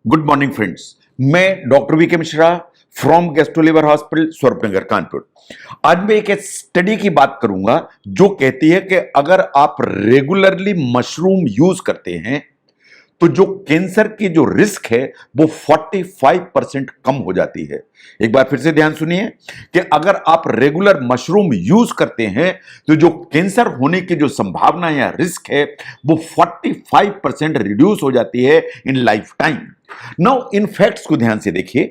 Good morning friends. मैं doctor V K Mishra from gastro liver hospital Swaroopnagar Kanpur. आज मैं एक स्टडी की बात करूंगा जो कहती है कि अगर आप रेगुलरली मशरूम यूज करते हैं तो जो कैंसर की जो रिस्क है वो 45% कम हो जाती है। एक बार फिर से ध्यान सुनिए कि अगर आप रेगुलर मशरूम यूज करते हैं तो जो कैंसर होने की जो संभावना या रिस्क है वो 45% रिड्यूस हो जाती है in life time. Now in facts को ध्यान से देखिए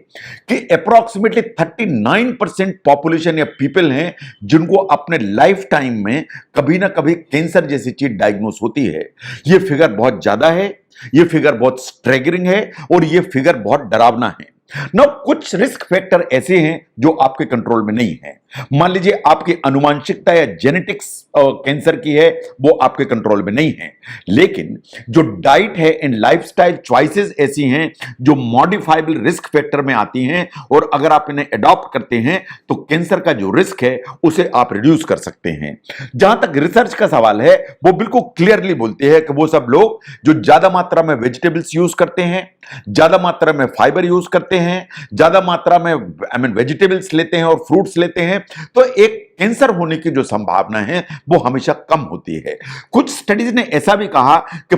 कि अप्रोक्सीमेटली 39% पॉपुलेशन या पीपल हैं जिनको अपने लाइफ टाइम में कभी ना कभी कैंसर जैसी चीज डायग्नोस होती है। यह फिगर बहुत ज्यादा है, यह फिगर बहुत स्ट्रेगरिंग है और यह फिगर बहुत डरावना है ना। कुछ रिस्क फैक्टर ऐसे हैं जो आपके कंट्रोल में नहीं है। मान लीजिए आपकी अनुवांशिकता या जेनेटिक्स कैंसर की है, वो आपके कंट्रोल में नहीं है। लेकिन जो डाइट है एंड लाइफस्टाइल चॉइसेस ऐसी हैं जो मॉडिफाइबल रिस्क फैक्टर में आती हैं और अगर आप इन्हें अडॉप्ट करते हैं तो कैंसर का जो रिस्क है उसे आप रिड्यूस कर सकते हैं। जहां तक रिसर्च का सवाल है वो बिल्कुल क्लियरली बोलती है कि वो सब लोग जो ज्यादा मात्रा में वेजिटेबल्स यूज करते हैं, ज्यादा मात्रा में फाइबर यूज करते हैं, ज्यादा मात्रा में वेजिटेबल्स लेते हैं और फ्रूट्स लेते हैं, तो एक कैंसर होने की जो संभावना है वो हमेशा कम होती है। कुछ स्टडीज ने ऐसा भी कहा कि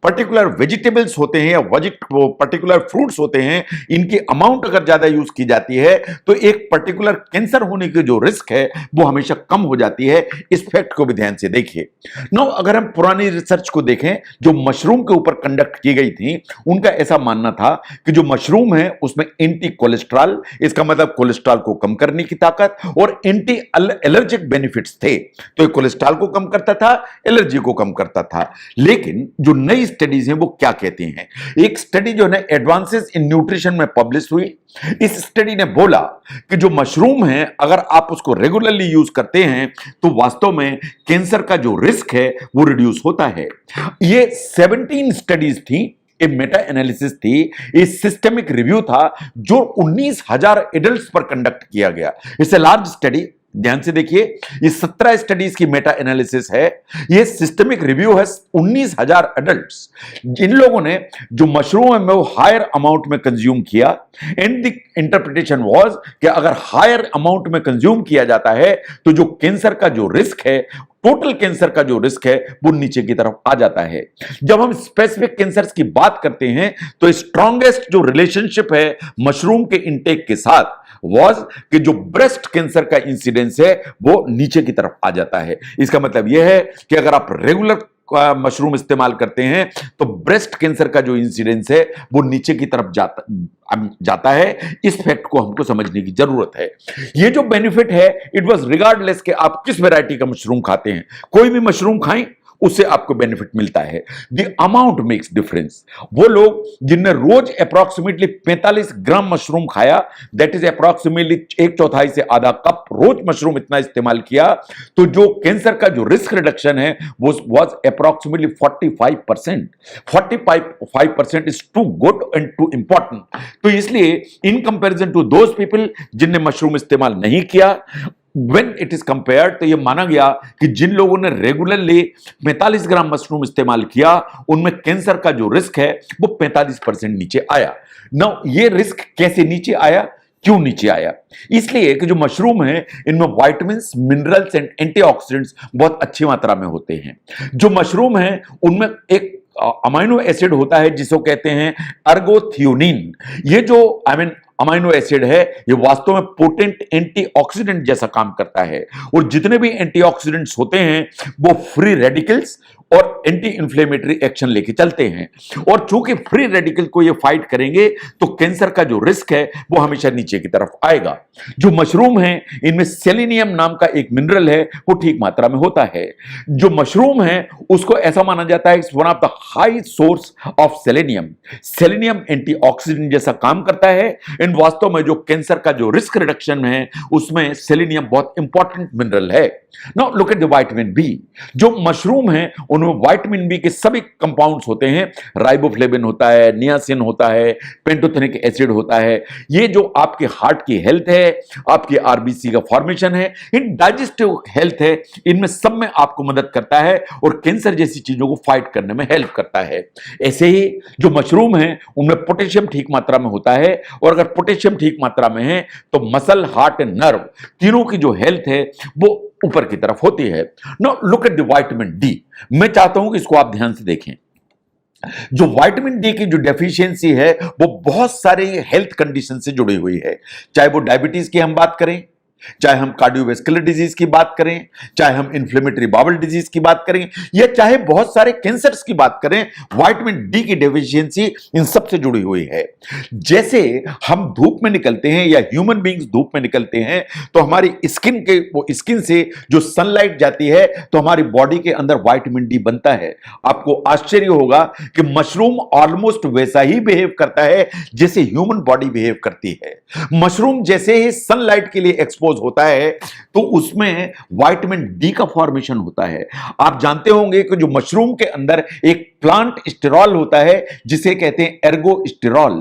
पर्टिकुलर वेजिटेबल्स होते हैं या पर्टिकुलर फ्रूट्स होते हैं, इनकी अमाउंट अगर ज्यादा यूज की जाती है तो एक पर्टिकुलर कैंसर होने की जो रिस्क है वो हमेशा कम हो जाती है। इस फैक्ट को भी ध्यान से देखिए। नो, अगर हम पुरानी रिसर्च को देखें जो मशरूम के ऊपर कंडक्ट की गई थी, उनका ऐसा मानना था कि जो मशरूम है उसमें एंटी कोलेस्ट्रॉल, इसका मतलब कोलेस्ट्रॉल को कम करने की ताकत, और एंटी एलर्जिक बेनिफिट्स थे। तो ये कोलेस्ट्रॉल को कम करता था, एलर्जी को कम करता था। लेकिन जो नई स्टडीज हैं वो क्या कहती हैं? एक स्टडी जो है एडवांसेस इन न्यूट्रिशन में पब्लिश हुई। इस स्टडी ने बोला कि जो मशरूम है अगर आप उसको रेगुलरली यूज करते हैं तो वास्तव में कैंसर का जो रिस्क है वो रिड्यूस होता है। ये 17 स्टडीज थी, एक मेटा एनालिसिस थी, एक सिस्टेमिक रिव्यू था जो 19,000 एडल्ट्स पर कंडक्ट किया गया। It's a large study. ध्यान से देखिए, ये 17 स्टडीज की मेटा एनालिसिस है, ये सिस्टेमिक रिव्यू है 19,000 एडल्ट्स। जिन लोगों ने जो मशरूम है वो हायर अमाउंट में कंज्यूम किया, एंड द इंटरप्रिटेशन वाज कि अगर हायर अमाउंट में कंज्यूम किया जाता है तो जो कैंसर का जो रिस्क है, टोटल कैंसर का जो रिस्क है वो नीचे की तरफ आ जाता है। जब हम स्पेसिफिक कैंसर्स की बात करते हैं तो स्ट्रॉन्गेस्ट जो रिलेशनशिप है मशरूम के इंटेक के साथ वाज कि जो ब्रेस्ट कैंसर का इंसिडेंस है वो नीचे की तरफ आ जाता है। इसका मतलब यह है कि अगर आप रेगुलर मशरूम इस्तेमाल करते हैं तो ब्रेस्ट कैंसर का जो इंसिडेंस है वो नीचे की तरफ जाता है। इस फैक्ट को हमको समझने की जरूरत है। ये जो बेनिफिट है इट वाज रिगार्डलेस कि आप किस वैरायटी का मशरूम खाते हैं, कोई भी मशरूम खाएं उससे आपको बेनिफिट मिलता है। The amount makes difference. वो लोग जिनने रोज अप्रोक्सीमेटली 45 ग्राम मशरूम खाया, दैट इज अप्रोक्सीमेटली 1/4 से आधा कप रोज मशरूम इतना इस्तेमाल किया, तो जो कैंसर का जो रिस्क रिडक्शन है वो was approximately 45%। 45% is too good and too important. तो इसलिए in comparison to those people जिनने मशरूम इस्तेमाल नहीं किया, When it is compared, तो यह माना गया कि जिन लोगों ने रेगुलरली 45 ग्राम मशरूम इस्तेमाल किया उनमें कैंसर का जो रिस्क है वो 45% नीचे आया। नाउ ये रिस्क कैसे नीचे आया, क्यों नीचे आया? इसलिए कि जो मशरूम है इनमें विटामिन्स, मिनरल्स एंड एंटीऑक्सीडेंट्स बहुत अच्छी मात्रा में होते हैं। जो मशरूम है उनमें एक अमाइनो एसिड होता है जिसको कहते हैं अर्गोथियोनिन। ये जो अमाइनो एसिड है ये वास्तव में पोटेंट एंटीऑक्सीडेंट जैसा काम करता है, और जितने भी एंटीऑक्सीडेंट्स होते हैं वो फ्री रेडिकल्स और एंटी इंफ्लेमेटरी एक्शन लेके चलते हैं, और चूंकि फ्री रेडिकल को ये फाइट करेंगे तो कैंसर का जो रिस्क है वो हमेशा नीचे की तरफ आएगा। जो मशरूम है इनमें सेलेनियम नाम का एक मिनरल है वो ठीक मात्रा में होता है। जो मशरूम है उसको ऐसा माना जाता है one of the high source of selenium. Selenium antioxidant जैसा काम करता है, एंड वास्तव में जो कैंसर का जो रिस्क रिडक्शन है उसमें सेलेनियम बहुत इंपॉर्टेंट मिनरल है। Now look at the vitamin B. जो मशरूम है उनमें विटामिन बी के सभी कंपाउंड्स होते हैं, राइबोफ्लेविन होता है, नियासिन होता है, पेंटोथेनिक एसिड होता है। ये जो आपके हार्ट की हेल्थ है, आपकी आरबीसी का फॉर्मेशन है, इन डाइजेस्टिव हेल्थ है, इनमें सब में आपको मदद करता है और कैंसर जैसी चीजों को फाइट करने में हेल्प करता है। ऐसे ही जो मशरूम है उनमें पोटेशियम ठीक मात्रा में होता है, और अगर पोटेशियम ठीक मात्रा में है तो मसल, हार्ट एंड नर्व तीनों की जो हेल्थ है वो ऊपर की तरफ होती है। Now look at the vitamin D. मैं चाहता हूं कि इसको आप ध्यान से देखें। जो विटामिन डी की जो डेफिशिएंसी है वो बहुत सारे हेल्थ कंडीशन से जुड़ी हुई है, चाहे वो डायबिटीज की हम बात करें, चाहे हम कार्डियोवैस्कुलर डिजीज की बात करें, चाहे हम इन्फ्लेमेटरी बाउल डिजीज की बात करें, या चाहे बहुत सारे कैंसर्स की बात करें, विटामिन डी की डेफिशिएंसी इन सब से जुड़ी हुई है। जैसे हम धूप में निकलते हैं या ह्यूमन बींग्स धूप में निकलते हैं तो हमारी स्किन से जो सनलाइट जाती है तो हमारी बॉडी के अंदर विटामिन डी बनता है। आपको आश्चर्य होगा कि मशरूम ऑलमोस्ट वैसा ही बिहेव करता है जैसे ह्यूमन बॉडी बिहेव करती है। मशरूम जैसे ही सनलाइट के लिए एक्सपोज होता है तो उसमें विटामिन डी का फॉर्मेशन होता है। आप जानते होंगे कि जो मशरूम के अंदर एक प्लांट स्टेरॉल होता है जिसे कहते हैं एर्गोस्टेरॉल,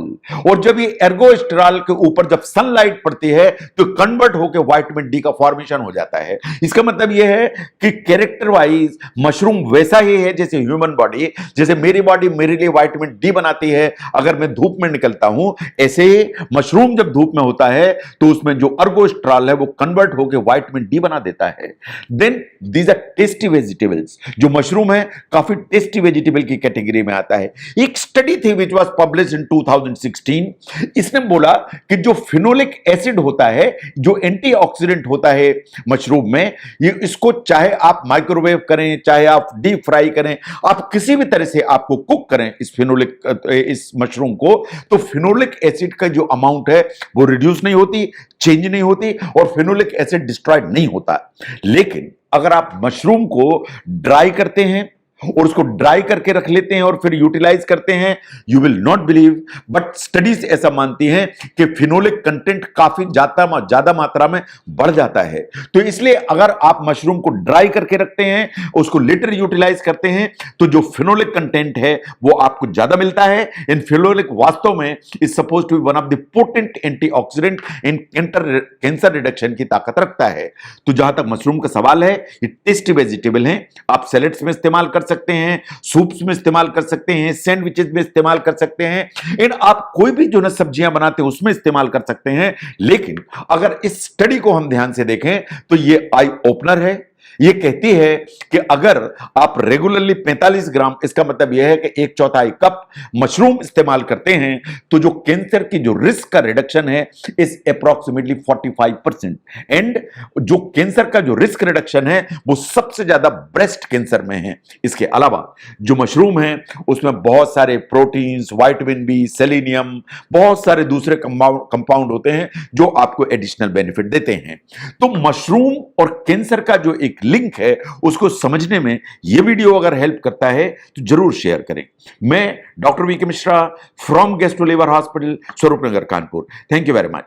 और जब ये एर्गोस्टेरॉल के ऊपर जब सनलाइट पड़ती है तो कन्वर्ट होकर विटामिन डी का फॉर्मेशन हो जाता है। इसका मतलब यह है कि कैरेक्टर वाइज मशरूम वैसा ही है जैसे ह्यूमन बॉडी, जैसे मेरी बॉडी मेरे लिए विटामिन डी बनाती है अगर मैं धूप में निकलता हूं, ऐसे ही मशरूम जब धूप में होता है तो उसमें जो एर्गोस्टेरॉल है वो कन्वर्ट होकर विटामिन डी बना देता है। Then these are tasty vegetables. जो मशरूम है काफी टेस्टी वेजिटेबल की कैटेगरी में आता है। एक स्टडी थी विच वाज पब्लिश्ड इन 2016। इसने बोला कि जो फिनोलिक एसिड होता है, जो एंटीऑक्सीडेंट होता है मशरूम में, ये इसको चाहे आप माइक्रोवेव करें, चाहे आप डीप फ्राई करें, आप किसी भी तरह से आपको कुक करें इस मशरूम को, तो फिनोलिक एसिड का जो अमाउंट है वो रिड्यूस नहीं होती, चेंज नहीं होती, और फिनोलिक एसिड डिस्ट्रॉयड नहीं होता। लेकिन अगर आप मशरूम को ड्राई करते हैं और उसको ड्राई करके रख लेते हैं और फिर यूटिलाइज करते हैं, you will not believe, but studies ऐसा मानती हैं कि फिनोलिक कंटेंट काफी ज्यादा मात्रा में बढ़ जाता है। तो इसलिए अगर आप मशरूम को ड्राई करके रखते हैं, उसको लेटर यूटिलाइज करते हैं, तो जो फिनोलिक कंटेंट है वो आपको ज्यादा मिलता है। इन फिनोलिक वास्तव में is suppose to be one of the potent antioxidant in cancer reduction की ताकत रखता है। तो जहां तक मशरूम का सवाल है, ये टेस्टी वेजिटेबल है, आप सैलेड्स में इस्तेमाल कर सकते हैं, सूप्स में इस्तेमाल कर सकते हैं, सैंडविचेस में इस्तेमाल कर सकते हैं, इन आप कोई भी जो ना सब्जियां बनाते हैं उसमें इस्तेमाल कर सकते हैं। लेकिन अगर इस स्टडी को हम ध्यान से देखें तो ये आई ओपनर है। ये कहती है कि अगर आप रेगुलरली 45 ग्राम, इसका मतलब यह है कि 1/4 कप मशरूम इस्तेमाल करते हैं, तो जो कैंसर की जो रिस्क का रिडक्शन है इस अप्रॉक्सीमेटली 45%। एंड जो कैंसर का जो रिस्क रिडक्शन है वो सबसे ज्यादा ब्रेस्ट कैंसर में है। इसके अलावा जो मशरूम है उसमें बहुत सारे प्रोटीन्स, विटामिन बी, सेलेनियम, बहुत सारे दूसरे कंपाउंड होते हैं जो आपको एडिशनल बेनिफिट देते हैं। तो मशरूम और कैंसर का जो एक लिंक है उसको समझने में यह वीडियो अगर हेल्प करता है तो जरूर शेयर करें। मैं doctor VK Mishra from gastro liver hospital, Swaroop Nagar, Kanpur. Thank you very much.